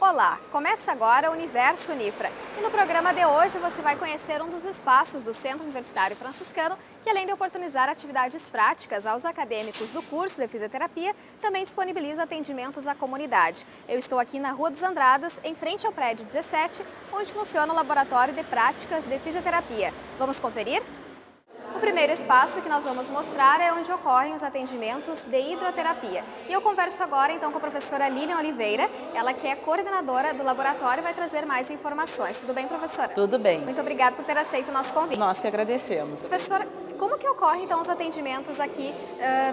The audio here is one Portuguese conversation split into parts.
Olá, começa agora o Universo Unifra e no programa de hoje você vai conhecer um dos espaços do Centro Universitário Franciscano que, além de oportunizar atividades práticas aos acadêmicos do curso de fisioterapia, também disponibiliza atendimentos à comunidade. Eu estou aqui na Rua dos Andradas, em frente ao prédio 17, onde funciona o Laboratório de Práticas de Fisioterapia. Vamos conferir? O primeiro espaço que nós vamos mostrar é onde ocorrem os atendimentos de hidroterapia. E eu converso agora então com a professora Lilian Oliveira, ela que é coordenadora do laboratório e vai trazer mais informações. Tudo bem, professora? Tudo bem. Muito obrigada por ter aceito o nosso convite. Nós que agradecemos. Professora, como que ocorrem então os atendimentos aqui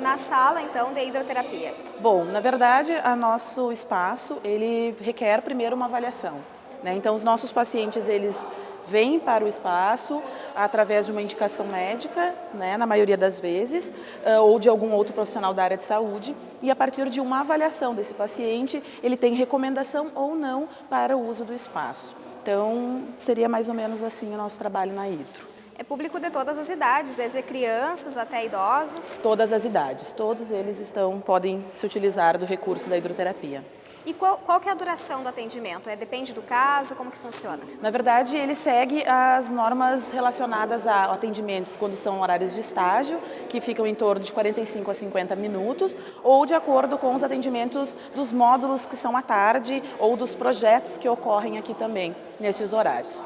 na sala então de hidroterapia? Bom, na verdade, o nosso espaço, ele requer primeiro uma avaliação, né? Então, os nossos pacientes, eles vêm para o espaço através de uma indicação médica, né, na maioria das vezes, ou de algum outro profissional da área de saúde, e a partir de uma avaliação desse paciente, ele tem recomendação ou não para o uso do espaço. Então, seria mais ou menos assim o nosso trabalho na hidro. É público de todas as idades, desde crianças até idosos? Todas as idades, todos eles podem se utilizar do recurso da hidroterapia. E qual que é a duração do atendimento? Depende do caso, como que funciona? Na verdade, ele segue as normas relacionadas a atendimentos quando são horários de estágio, que ficam em torno de 45 a 50 minutos, ou de acordo com os atendimentos dos módulos que são à tarde, ou dos projetos que ocorrem aqui também, nesses horários.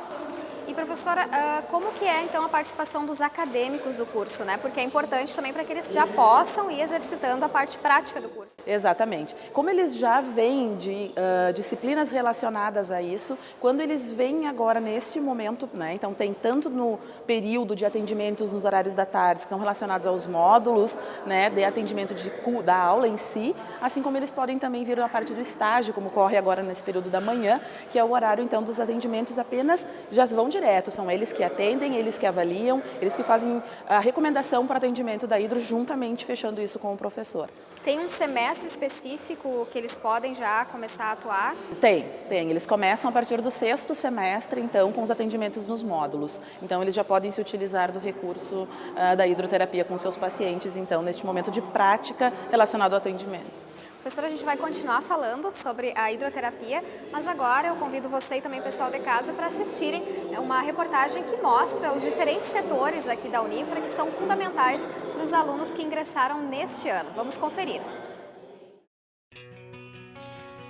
E professora, como que é então a participação dos acadêmicos do curso, né? Porque é importante também para que eles já possam ir exercitando a parte prática do curso. Exatamente. Como eles já vêm de disciplinas relacionadas a isso, quando eles vêm agora neste momento, né? Então tem tanto no período de atendimentos nos horários da tarde, que estão relacionados aos módulos, né, de atendimento da aula em si, assim como eles podem também vir na parte do estágio, como ocorre agora nesse período da manhã, que é o horário então dos atendimentos apenas, já vão direto, são eles que atendem, eles que avaliam, eles que fazem a recomendação para atendimento da hidro, juntamente fechando isso com o professor. Tem um semestre específico que eles podem já começar a atuar? Tem. Eles começam a partir do 6º semestre, então, com os atendimentos nos módulos. Então, eles já podem se utilizar do recurso da hidroterapia com seus pacientes, então, neste momento de prática relacionado ao atendimento. Professora, a gente vai continuar falando sobre a hidroterapia, mas agora eu convido você e também o pessoal de casa para assistirem uma reportagem que mostra os diferentes setores aqui da Unifra que são fundamentais para os alunos que ingressaram neste ano. Vamos conferir.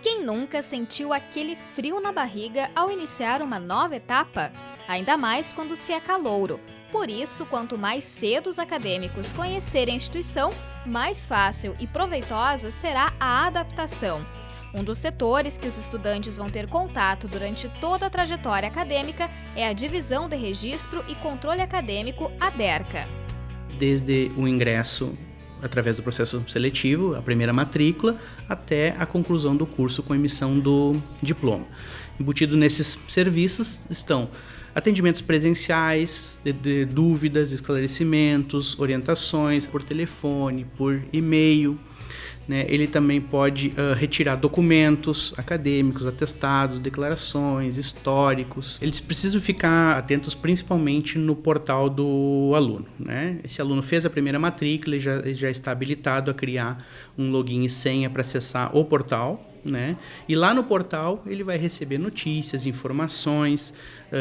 Quem nunca sentiu aquele frio na barriga ao iniciar uma nova etapa? Ainda mais quando se é calouro. Por isso, quanto mais cedo os acadêmicos conhecerem a instituição, mais fácil e proveitosa será a adaptação. Um dos setores que os estudantes vão ter contato durante toda a trajetória acadêmica é a Divisão de Registro e Controle Acadêmico, a DERCA. Desde o ingresso através do processo seletivo, a primeira matrícula, até a conclusão do curso com emissão do diploma. Embutido nesses serviços estão atendimentos presenciais, de dúvidas, esclarecimentos, orientações por telefone, por e-mail, né? Ele também pode retirar documentos acadêmicos, atestados, declarações, históricos. Eles precisam ficar atentos principalmente no portal do aluno, né? Esse aluno fez a primeira matrícula e já está habilitado a criar um login e senha para acessar o portal, né? E lá no portal ele vai receber notícias, informações,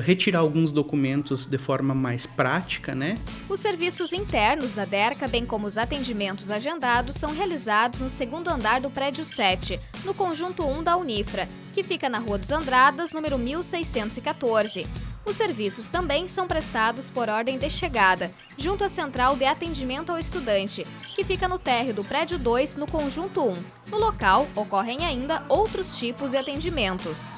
retirar alguns documentos de forma mais prática, né? Os serviços internos da DERCA, bem como os atendimentos agendados, são realizados no 2º andar do prédio 7, no conjunto 1 da Unifra, que fica na Rua dos Andradas, número 1614. Os serviços também são prestados por ordem de chegada, junto à Central de Atendimento ao Estudante, que fica no térreo do prédio 2, no conjunto 1. No local, ocorrem ainda outros tipos de atendimentos.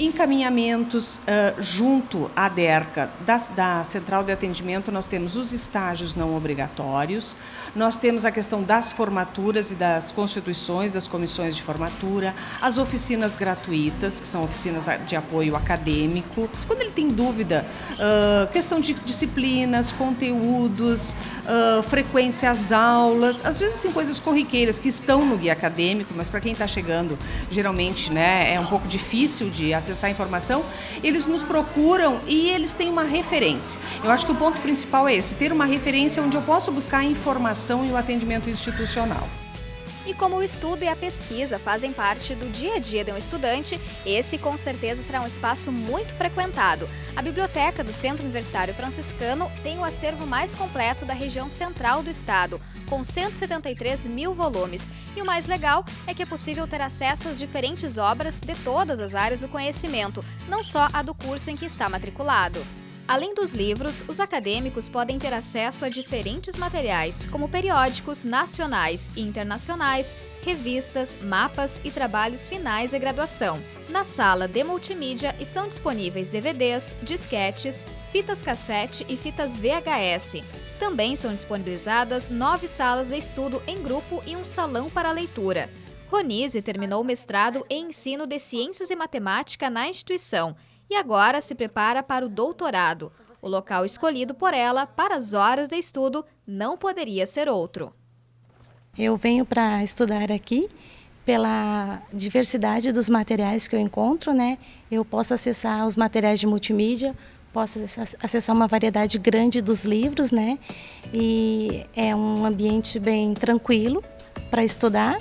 Encaminhamentos junto à DERCA, da Central de Atendimento, nós temos os estágios não obrigatórios, nós temos a questão das formaturas e das constituições das comissões de formatura, as oficinas gratuitas, que são oficinas de apoio acadêmico. Quando ele tem dúvida, questão de disciplinas, conteúdos, frequência às aulas, às vezes assim, coisas corriqueiras que estão no guia acadêmico, mas para quem está chegando, geralmente, né, é um pouco difícil de acessar a informação, eles nos procuram e eles têm uma referência. Eu acho que o ponto principal é esse, ter uma referência onde eu posso buscar a informação e o atendimento institucional. E como o estudo e a pesquisa fazem parte do dia a dia de um estudante, esse com certeza será um espaço muito frequentado. A biblioteca do Centro Universitário Franciscano tem o acervo mais completo da região central do estado, com 173 mil volumes. E o mais legal é que é possível ter acesso às diferentes obras de todas as áreas do conhecimento, não só a do curso em que está matriculado. Além dos livros, os acadêmicos podem ter acesso a diferentes materiais, como periódicos nacionais e internacionais, revistas, mapas e trabalhos finais de graduação. Na sala de multimídia estão disponíveis DVDs, disquetes, fitas cassete e fitas VHS. Também são disponibilizadas 9 salas de estudo em grupo e um salão para leitura. Ronise terminou o mestrado em ensino de ciências e matemática na instituição e agora se prepara para o doutorado. O local escolhido por ela para as horas de estudo não poderia ser outro. Eu venho para estudar aqui pela diversidade dos materiais que eu encontro, né? Eu posso acessar os materiais de multimídia, posso acessar uma variedade grande dos livros, né? E é um ambiente bem tranquilo para estudar.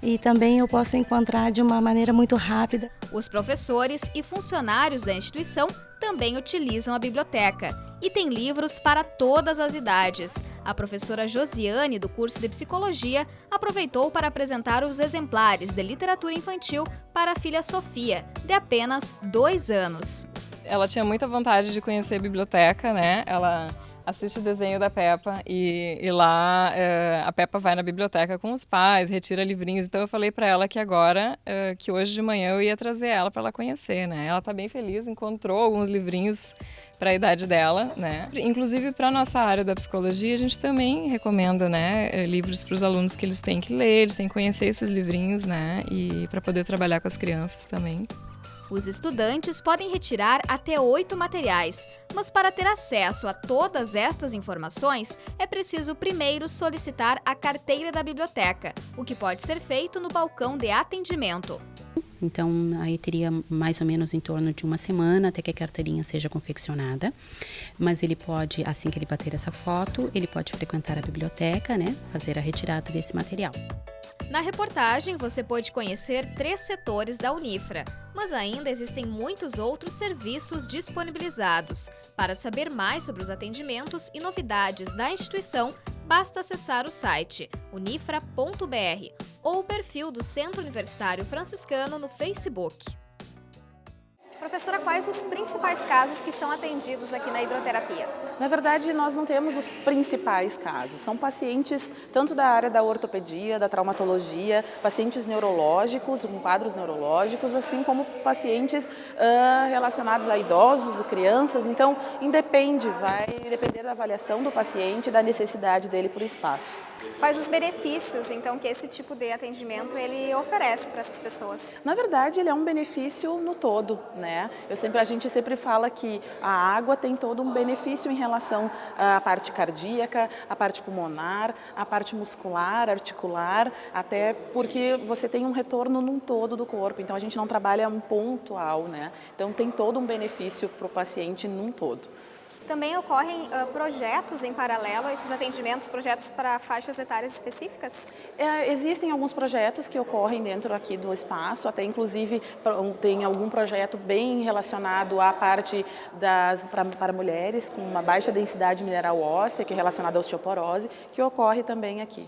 E também eu posso encontrar de uma maneira muito rápida. Os professores e funcionários da instituição também utilizam a biblioteca e tem livros para todas as idades. A professora Josiane, do curso de Psicologia, aproveitou para apresentar os exemplares de literatura infantil para a filha Sofia, de apenas 2 anos. Ela tinha muita vontade de conhecer a biblioteca, né? Ela assiste o desenho da Peppa e lá a Peppa vai na biblioteca com os pais, retira livrinhos. Então eu falei para ela que agora, que hoje de manhã eu ia trazer ela para ela conhecer, né? Ela está bem feliz, encontrou alguns livrinhos para a idade dela, né? Inclusive para a nossa área da psicologia, a gente também recomenda, né, livros para os alunos que eles têm que ler, eles têm que conhecer esses livrinhos, né? E para poder trabalhar com as crianças também. Os estudantes podem retirar até 8 materiais, mas para ter acesso a todas estas informações, é preciso primeiro solicitar a carteira da biblioteca, o que pode ser feito no balcão de atendimento. Então, aí teria mais ou menos em torno de uma semana até que a carteirinha seja confeccionada. Mas ele pode, assim que ele bater essa foto, ele pode frequentar a biblioteca, né, fazer a retirada desse material. Na reportagem, você pôde conhecer 3 setores da Unifra, mas ainda existem muitos outros serviços disponibilizados. Para saber mais sobre os atendimentos e novidades da instituição, basta acessar o site unifra.br ou o perfil do Centro Universitário Franciscano no Facebook. Professora, quais os principais casos que são atendidos aqui na hidroterapia? Na verdade, nós não temos os principais casos. São pacientes tanto da área da ortopedia, da traumatologia, pacientes neurológicos, com quadros neurológicos, assim como pacientes relacionados a idosos, crianças. Então, vai depender da avaliação do paciente e da necessidade dele por espaço. Quais os benefícios, então, que esse tipo de atendimento ele oferece para essas pessoas? Na verdade, ele é um benefício no todo, né? A gente sempre fala que a água tem todo um benefício em relação à parte cardíaca, à parte pulmonar, à parte muscular, articular, até porque você tem um retorno num todo do corpo. Então, a gente não trabalha um pontual, né? Então, tem todo um benefício para o paciente num todo. Também ocorrem projetos em paralelo a esses atendimentos, projetos para faixas etárias específicas? Existem alguns projetos que ocorrem dentro aqui do espaço, até inclusive tem algum projeto bem relacionado à parte para mulheres com uma baixa densidade mineral óssea, que é relacionada à osteoporose, que ocorre também aqui.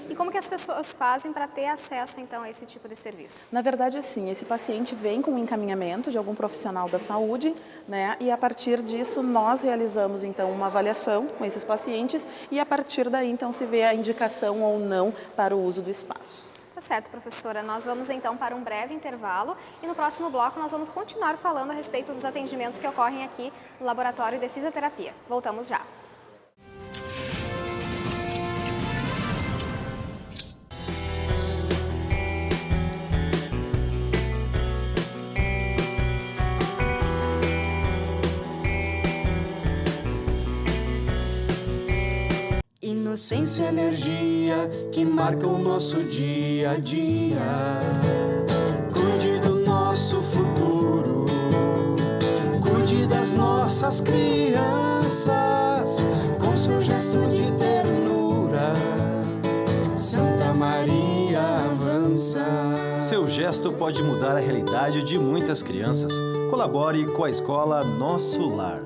E como que as pessoas fazem para ter acesso, então, a esse tipo de serviço? Na verdade, assim, esse paciente vem com um encaminhamento de algum profissional da saúde, né? E a partir disso, nós realizamos, então, uma avaliação com esses pacientes e a partir daí, então, se vê a indicação ou não para o uso do espaço. Tá certo, professora. Nós vamos, então, para um breve intervalo e no próximo bloco nós vamos continuar falando a respeito dos atendimentos que ocorrem aqui no Laboratório de Fisioterapia. Voltamos já. Inocência e energia que marcam o nosso dia a dia. Cuide do nosso futuro, cuide das nossas crianças, com seu gesto de ternura. Santa Maria avança. Seu gesto pode mudar a realidade de muitas crianças. Colabore com a escola Nosso Lar.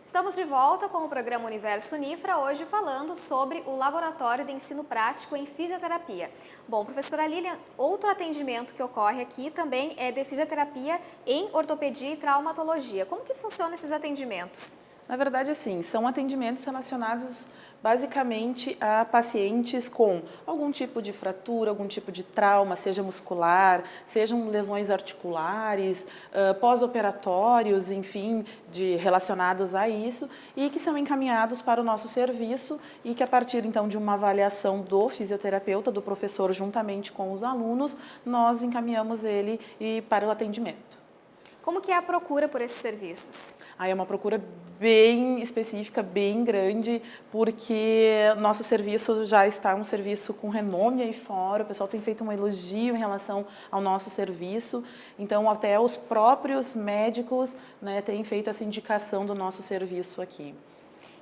Estamos de volta com o programa Universo Unifra, hoje falando sobre o Laboratório de Ensino Prático em Fisioterapia. Bom, professora Lilian, outro atendimento que ocorre aqui também é de fisioterapia em ortopedia e traumatologia. Como que funcionam esses atendimentos? Na verdade, assim, são atendimentos relacionados basicamente a pacientes com algum tipo de fratura, algum tipo de trauma, seja muscular, sejam lesões articulares, pós-operatórios, enfim, relacionados a isso, e que são encaminhados para o nosso serviço e que a partir então de uma avaliação do fisioterapeuta, do professor, juntamente com os alunos, nós encaminhamos ele para o atendimento. Como que é a procura por esses serviços? É uma procura bem específica, bem grande, porque nosso serviço já está um serviço com renome aí fora, o pessoal tem feito um elogio em relação ao nosso serviço, então até os próprios médicos, né, têm feito essa indicação do nosso serviço aqui.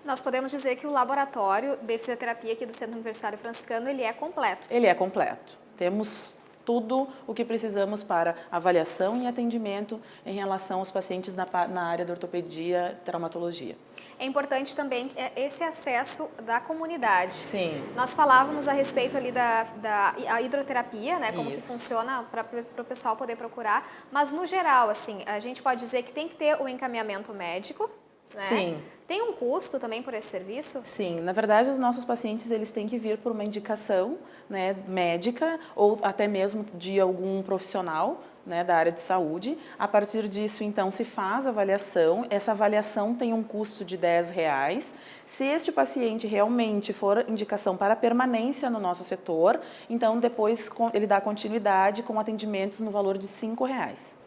Nós podemos dizer que o laboratório de fisioterapia aqui do Centro Universitário Franciscano, ele é completo? Ele é completo. Temos tudo o que precisamos para avaliação e atendimento em relação aos pacientes na área da ortopedia e traumatologia. É importante também esse acesso da comunidade. Sim. Nós falávamos a respeito ali da hidroterapia, né, como Isso. que funciona para o pessoal poder procurar, mas no geral, assim, a gente pode dizer que tem que ter o encaminhamento médico, né? Sim. Tem um custo também por esse serviço? Sim, na verdade os nossos pacientes eles têm que vir por uma indicação, né, médica ou até mesmo de algum profissional, né, da área de saúde. A partir disso, então, se faz a avaliação. Essa avaliação tem um custo de R$10. Se este paciente realmente for indicação para permanência no nosso setor, então depois ele dá continuidade com atendimentos no valor de R$5.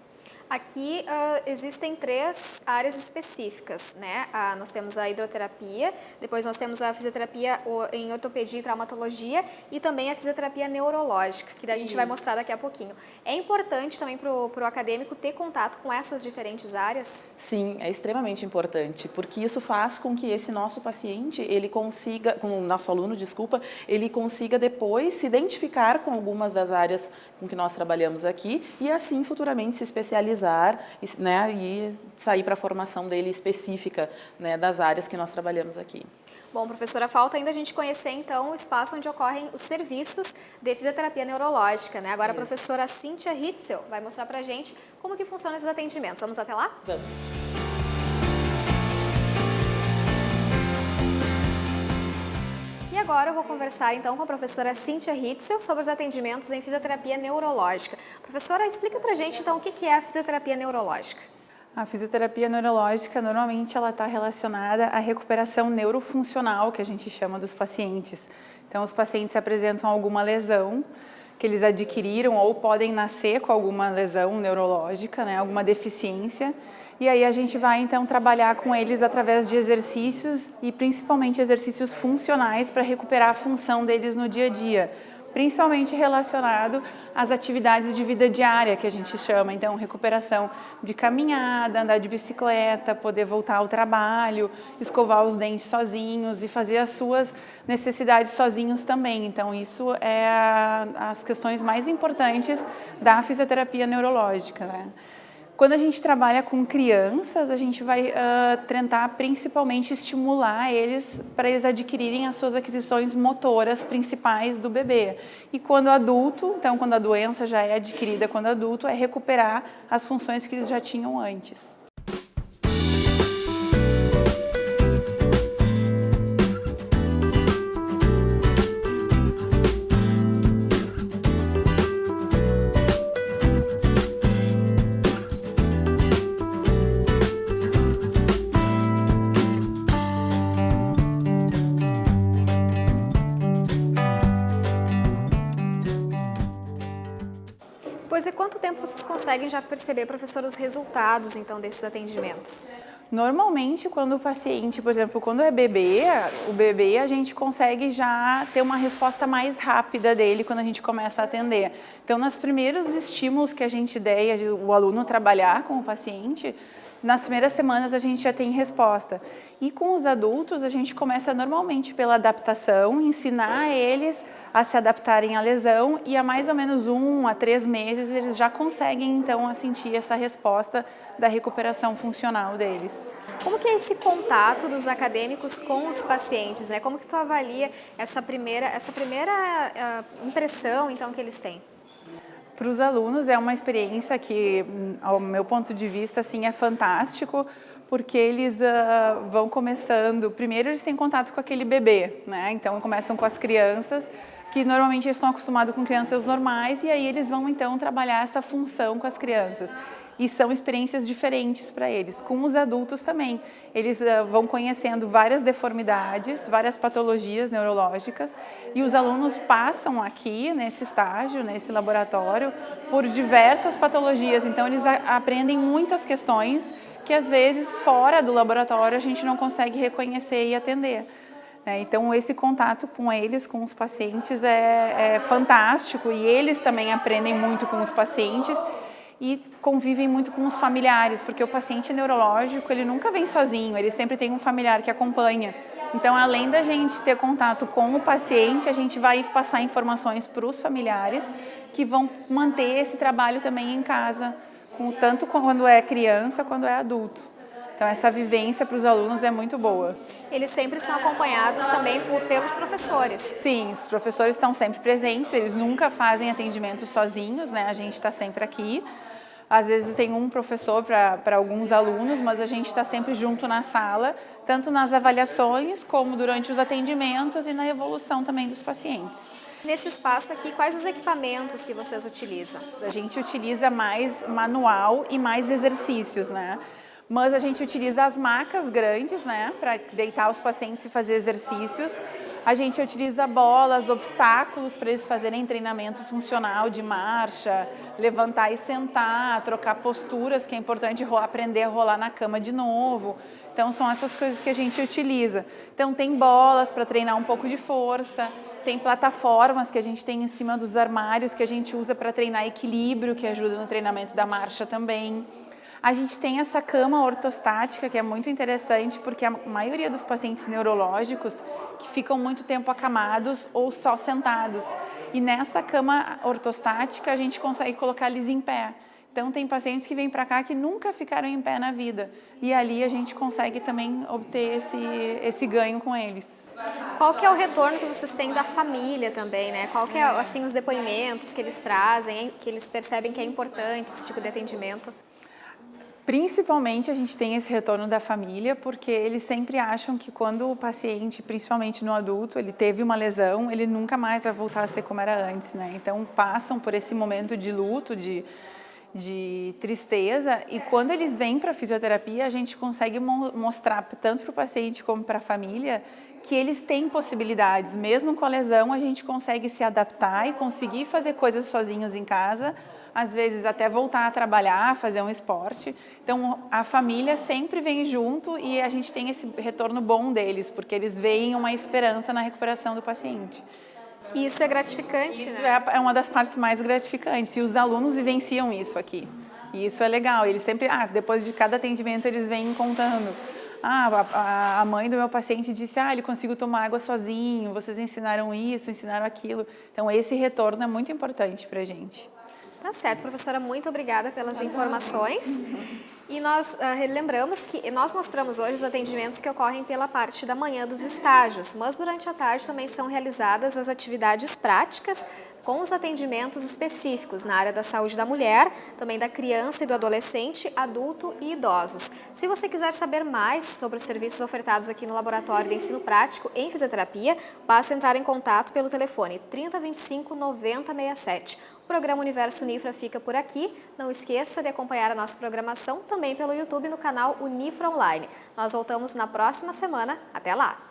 Aqui existem 3 áreas específicas, né? Nós temos a hidroterapia, depois nós temos a fisioterapia em ortopedia e traumatologia e também a fisioterapia neurológica, que a gente vai mostrar daqui a pouquinho. É importante também para o acadêmico ter contato com essas diferentes áreas? Sim, é extremamente importante, porque isso faz com que esse nosso paciente, ele consiga, com o nosso aluno, desculpa, ele consiga depois se identificar com algumas das áreas com que nós trabalhamos aqui e assim futuramente se especializar, né, e sair para a formação dele específica, né, das áreas que nós trabalhamos aqui. Bom, professora, falta ainda a gente conhecer então o espaço onde ocorrem os serviços de fisioterapia neurológica, né? Agora a professora Cíntia Hitzel vai mostrar para a gente como que funcionam esses atendimentos. Vamos até lá? Vamos. E agora eu vou conversar então com a professora Cíntia Hitzel sobre os atendimentos em fisioterapia neurológica. Professora, explica pra gente então o que é a fisioterapia neurológica. A fisioterapia neurológica normalmente ela está relacionada à recuperação neurofuncional que a gente chama dos pacientes. Então os pacientes apresentam alguma lesão que eles adquiriram ou podem nascer com alguma lesão neurológica, né, alguma deficiência. E aí a gente vai então trabalhar com eles através de exercícios e principalmente exercícios funcionais para recuperar a função deles no dia a dia, principalmente relacionado às atividades de vida diária que a gente chama, então recuperação de caminhada, andar de bicicleta, poder voltar ao trabalho, escovar os dentes sozinhos e fazer as suas necessidades sozinhos também. Então isso é as questões mais importantes da fisioterapia neurológica, né? Quando a gente trabalha com crianças, a gente vai tentar principalmente estimular eles para eles adquirirem as suas aquisições motoras principais do bebê. E quando adulto, então quando a doença já é adquirida quando adulto, é recuperar as funções que eles já tinham antes. Depois de quanto tempo vocês conseguem já perceber, professor, os resultados, então, desses atendimentos? Normalmente, quando o paciente, por exemplo, quando é bebê, o bebê a gente consegue já ter uma resposta mais rápida dele quando a gente começa a atender. Então, nos primeiros estímulos que a gente der, o aluno trabalhar com o paciente, nas primeiras semanas a gente já tem resposta. E com os adultos, a gente começa normalmente pela adaptação, ensinar eles a se adaptarem à lesão e a mais ou menos 1 a 3 meses eles já conseguem então a sentir essa resposta da recuperação funcional deles. Como que é esse contato dos acadêmicos com os pacientes, né? Como que tu avalia essa primeira impressão então que eles têm? Para os alunos é uma experiência que, ao meu ponto de vista, assim, é fantástico, porque eles vão começando, primeiro eles têm contato com aquele bebê, né? Então começam com as crianças, que normalmente eles estão acostumados com crianças normais, e aí eles vão então trabalhar essa função com as crianças. E são experiências diferentes para eles. Com os adultos também, eles vão conhecendo várias deformidades, várias patologias neurológicas, e os alunos passam aqui nesse estágio, nesse laboratório, por diversas patologias. Então eles aprendem muitas questões que às vezes fora do laboratório a gente não consegue reconhecer e atender. Então esse contato com eles, com os pacientes é fantástico, e eles também aprendem muito com os pacientes e convivem muito com os familiares, porque o paciente neurológico ele nunca vem sozinho, ele sempre tem um familiar que acompanha. Então, além da gente ter contato com o paciente, a gente vai passar informações para os familiares que vão manter esse trabalho também em casa, tanto quando é criança quanto é adulto. Então, essa vivência para os alunos é muito boa. Eles sempre são acompanhados também pelos professores. Sim, os professores estão sempre presentes, eles nunca fazem atendimento sozinhos, né? A gente está sempre aqui. Às vezes tem um professor para alguns alunos, mas a gente está sempre junto na sala, tanto nas avaliações como durante os atendimentos e na evolução também dos pacientes. Nesse espaço aqui, quais os equipamentos que vocês utilizam? A gente utiliza mais manual e mais exercícios, né? Mas a gente utiliza as macas grandes, né, para deitar os pacientes e fazer exercícios. A gente utiliza bolas, obstáculos para eles fazerem treinamento funcional de marcha, levantar e sentar, trocar posturas, que é importante aprender a rolar na cama de novo. Então são essas coisas que a gente utiliza. Então tem bolas para treinar um pouco de força, tem plataformas que a gente tem em cima dos armários que a gente usa para treinar equilíbrio, que ajuda no treinamento da marcha também. A gente tem essa cama ortostática, que é muito interessante, porque a maioria dos pacientes neurológicos que ficam muito tempo acamados ou só sentados. E nessa cama ortostática a gente consegue colocar eles em pé. Então tem pacientes que vêm para cá que nunca ficaram em pé na vida. E ali a gente consegue também obter esse ganho com eles. Qual que é o retorno que vocês têm da família também, né? Qual que é, assim, os depoimentos que eles trazem, que eles percebem que é importante esse tipo de atendimento? Principalmente a gente tem esse retorno da família, porque eles sempre acham que quando o paciente, principalmente no adulto, ele teve uma lesão, ele nunca mais vai voltar a ser como era antes, né? Então passam por esse momento de luto, de tristeza, e quando eles vêm para a fisioterapia, a gente consegue mostrar tanto para o paciente como para a família que eles têm possibilidades. Mesmo com a lesão, a gente consegue se adaptar e conseguir fazer coisas sozinhos em casa, às vezes até voltar a trabalhar, fazer um esporte. Então, a família sempre vem junto e a gente tem esse retorno bom deles, porque eles veem uma esperança na recuperação do paciente. E isso é gratificante, isso, né? É uma das partes mais gratificantes, e os alunos vivenciam isso aqui. E isso é legal, eles sempre, depois de cada atendimento, eles vêm contando. A mãe do meu paciente disse, ele conseguiu tomar água sozinho, vocês ensinaram isso, ensinaram aquilo. Então, esse retorno é muito importante para a gente. Tá certo, professora, muito obrigada pelas informações. E nós lembramos que nós mostramos hoje os atendimentos que ocorrem pela parte da manhã dos estágios, mas durante a tarde também são realizadas as atividades práticas com os atendimentos específicos na área da saúde da mulher, também da criança e do adolescente, adulto e idosos. Se você quiser saber mais sobre os serviços ofertados aqui no Laboratório de Ensino Prático em Fisioterapia, basta entrar em contato pelo telefone 3025 9067. O programa Universo Unifra fica por aqui. Não esqueça de acompanhar a nossa programação também pelo YouTube no canal Unifra Online. Nós voltamos na próxima semana. Até lá!